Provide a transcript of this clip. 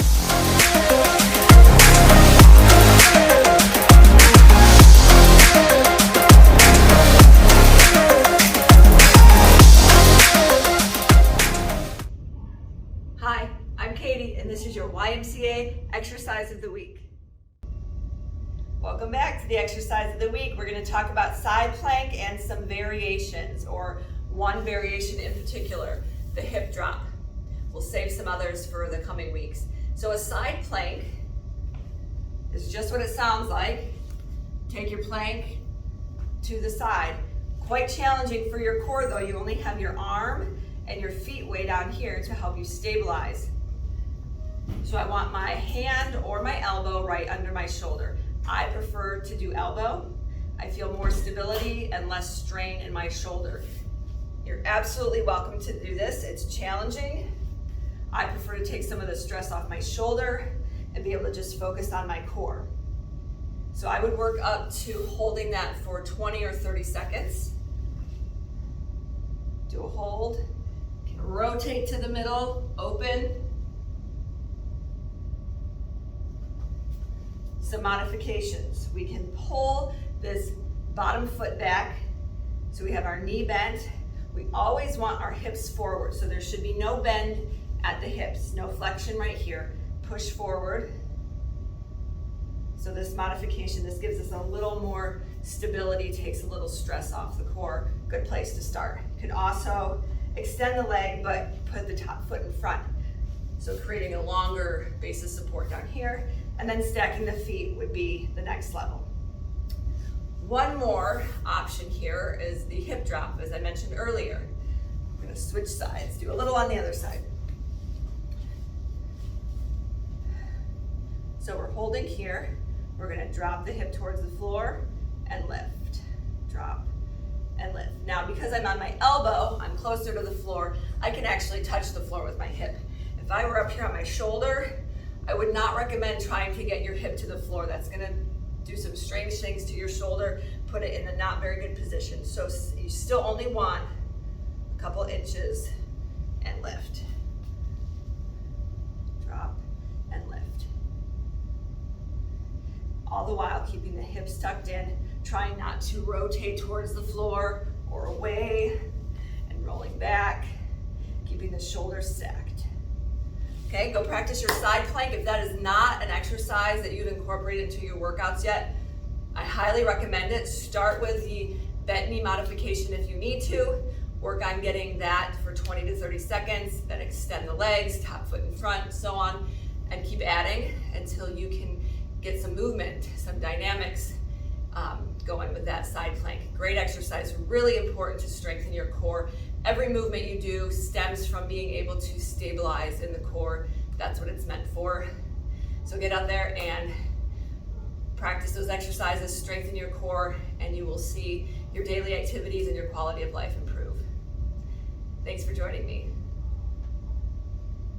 Hi, I'm Katie, and this is your YMCA Exercise of the Week. Welcome back to the Exercise of the Week. We're going to talk about side plank and some variations, or one variation in particular, the hip drop. We'll save some others for the coming weeks. So a side plank is just what it sounds like. Take your plank to the side. Quite challenging for your core though. You only have your arm and your feet way down here to help you stabilize. So I want my hand or my elbow right under my shoulder. I prefer to do elbow. I feel more stability and less strain in my shoulder. You're absolutely welcome to do this. It's challenging. I prefer to take some of the stress off my shoulder and be able to just focus on my core. So I would work up to holding that for 20 or 30 seconds. Do a hold. Rotate to the middle, open. Some modifications. We can pull this bottom foot back so we have our knee bent. We always want our hips forward, so there should be no bend at the hips, no flexion right here. Push forward. So this modification, this gives us a little more stability, takes a little stress off the core. Good place to start. You can also extend the leg, but put the top foot in front. So creating a longer base of support down here, and then stacking the feet would be the next level. One more option here is the hip drop, as I mentioned earlier. I'm gonna switch sides, do a little on the other side. So we're holding here. We're gonna drop the hip towards the floor and lift, drop, and lift. Now, because I'm on my elbow, I'm closer to the floor, I can actually touch the floor with my hip. If I were up here on my shoulder, I would not recommend trying to get your hip to the floor. That's gonna do some strange things to your shoulder, put it in a not very good position. So you still only want a couple inches and lift. Drop and lift. All the while keeping the hips tucked in, trying not to rotate towards the floor or away, and rolling back, keeping the shoulders stacked. Okay, go practice your side plank. If that is not an exercise that you've incorporated into your workouts yet, I highly recommend it. Start with the bent knee modification if you need to. Work on getting that for 20 to 30 seconds, then extend the legs, top foot in front, so on, and keep adding until you can get some movement, some dynamics going with that side plank. Great exercise, really important to strengthen your core. Every movement you do stems from being able to stabilize in the core. That's what it's meant for. So get out there and practice those exercises, strengthen your core, and you will see your daily activities and your quality of life improve. Thanks for joining me.